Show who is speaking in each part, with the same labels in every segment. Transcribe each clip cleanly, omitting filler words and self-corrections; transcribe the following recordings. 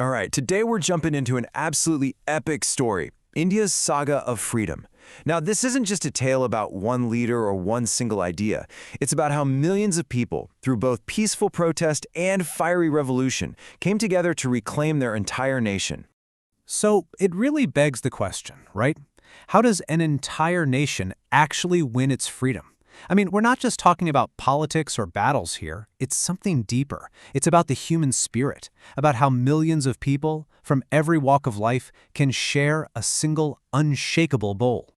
Speaker 1: All right, today we're jumping into an absolutely epic story, India's saga of freedom. Now, this isn't just a tale about one leader or one single idea. It's about how millions of people, through both peaceful protest and fiery revolution, came together to reclaim their entire nation.
Speaker 2: So it really begs the question, right? How does an entire nation actually win its freedom? I mean, we're not just talking about politics or battles here. It's something deeper. It's about the human spirit, about how millions of people from every walk of life can share a single unshakable goal.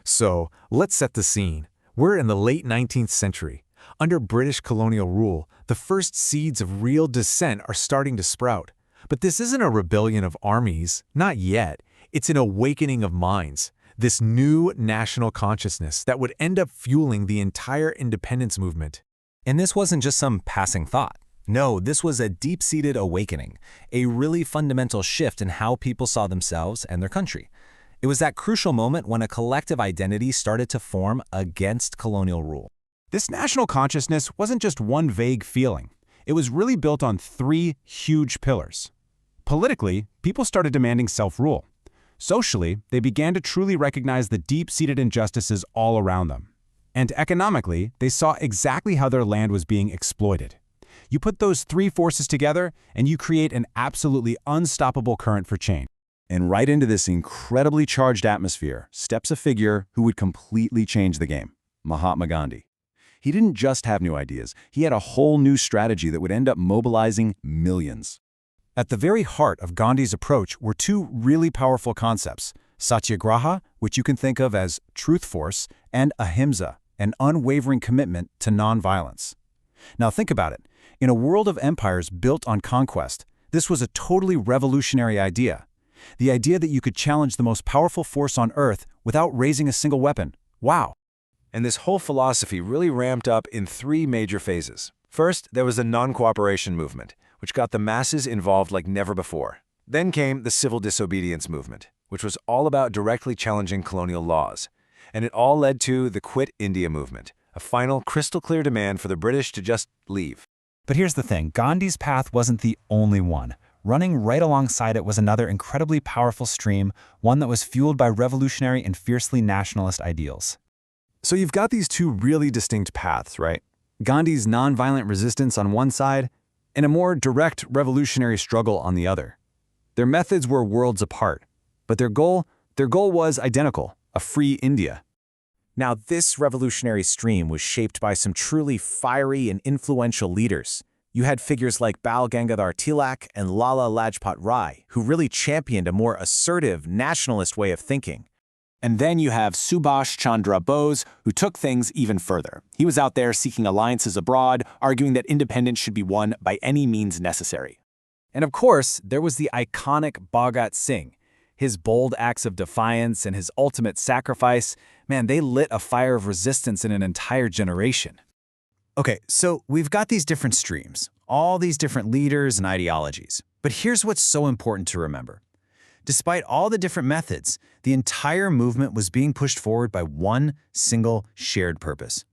Speaker 3: So, let's set the scene. We're in the late 19th century. Under British colonial rule, the first seeds of real dissent are starting to sprout. But this isn't a rebellion of armies, not yet. It's an awakening of minds. This new national consciousness that would end up fueling the entire independence movement.
Speaker 4: And this wasn't just some passing thought. No, this was a deep-seated awakening, a really fundamental shift in how people saw themselves and their country. It was that crucial moment when a collective identity started to form against colonial rule.
Speaker 5: This national consciousness wasn't just one vague feeling. It was really built on three huge pillars. Politically, people started demanding self-rule. Socially, they began to truly recognize the deep-seated injustices all around them. And economically, they saw exactly how their land was being exploited. You put those three forces together, and you create an absolutely unstoppable current for change.
Speaker 6: And right into this incredibly charged atmosphere steps a figure who would completely change the game, Mahatma Gandhi. He didn't just have new ideas, he had a whole new strategy that would end up mobilizing millions.
Speaker 5: At the very heart of Gandhi's approach were two really powerful concepts, satyagraha, which you can think of as truth force, and ahimsa, an unwavering commitment to nonviolence. Now think about it. In a world of empires built on conquest, this was a totally revolutionary idea. The idea that you could challenge the most powerful force on earth without raising a single weapon. Wow!
Speaker 1: And this whole philosophy really ramped up in three major phases. First, there was the non-cooperation movement, which got the masses involved like never before. Then came the civil disobedience movement, which was all about directly challenging colonial laws. And it all led to the Quit India movement, a final crystal-clear demand for the British to just leave.
Speaker 7: But here's the thing, Gandhi's path wasn't the only one. Running right alongside it was another incredibly powerful stream, one that was fueled by revolutionary and fiercely nationalist ideals.
Speaker 6: So you've got these two really distinct paths, right? Gandhi's nonviolent resistance on one side, and a more direct revolutionary struggle on the other. Their methods were worlds apart, but their goal was identical, a free India.
Speaker 8: Now, this revolutionary stream was shaped by some truly fiery and influential leaders. You had figures like Bal Gangadhar Tilak and Lala Lajpat Rai, who really championed a more assertive, nationalist way of thinking. And then you have Subhash Chandra Bose, who took things even further. He was out there seeking alliances abroad, arguing that independence should be won by any means necessary.
Speaker 2: And of course, there was the iconic Bhagat Singh. His bold acts of defiance and his ultimate sacrifice, man, they lit a fire of resistance in an entire generation.
Speaker 5: Okay, so we've got these different streams, all these different leaders and ideologies. But here's what's so important to remember. Despite all the different methods, the entire movement was being pushed forward by one single shared purpose.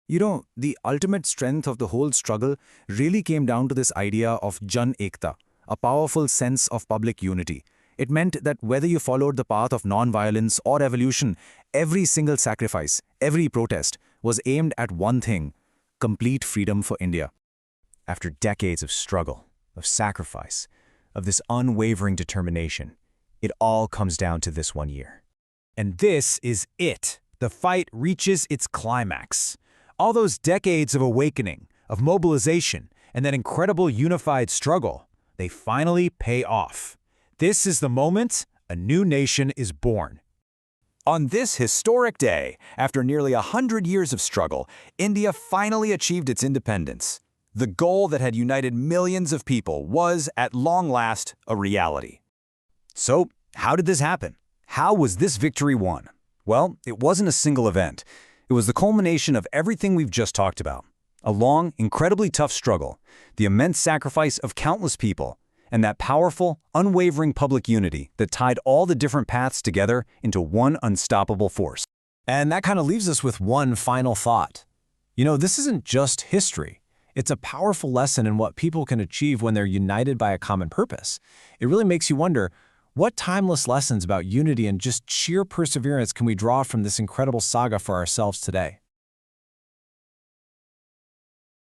Speaker 9: You know, the ultimate strength of the whole struggle really came down to this idea of Jan Ekta, a powerful sense of public unity. It meant that whether you followed the path of non-violence or revolution, every single sacrifice, every protest was aimed at one thing: complete freedom for India.
Speaker 1: After decades of struggle, of sacrifice, of this unwavering determination, it all comes down to this one year.
Speaker 2: And this is it. The fight reaches its climax. All those decades of awakening, of mobilization, and that incredible unified struggle, they finally pay off. This is the moment a new nation is born.
Speaker 8: On this historic day, after nearly 100 years of struggle, India finally achieved its independence. The goal that had united millions of people was, at long last, a reality.
Speaker 5: So, how did this happen? How was this victory won? Well, it wasn't a single event. It was the culmination of everything we've just talked about. A long, incredibly tough struggle, the immense sacrifice of countless people, and that powerful, unwavering public unity that tied all the different paths together into one unstoppable force.
Speaker 1: And that kind of leaves us with one final thought. You know, this isn't just history. It's a powerful lesson in what people can achieve when they're united by a common purpose. It really makes you wonder, what timeless lessons about unity and just sheer perseverance can we draw from this incredible saga for ourselves today?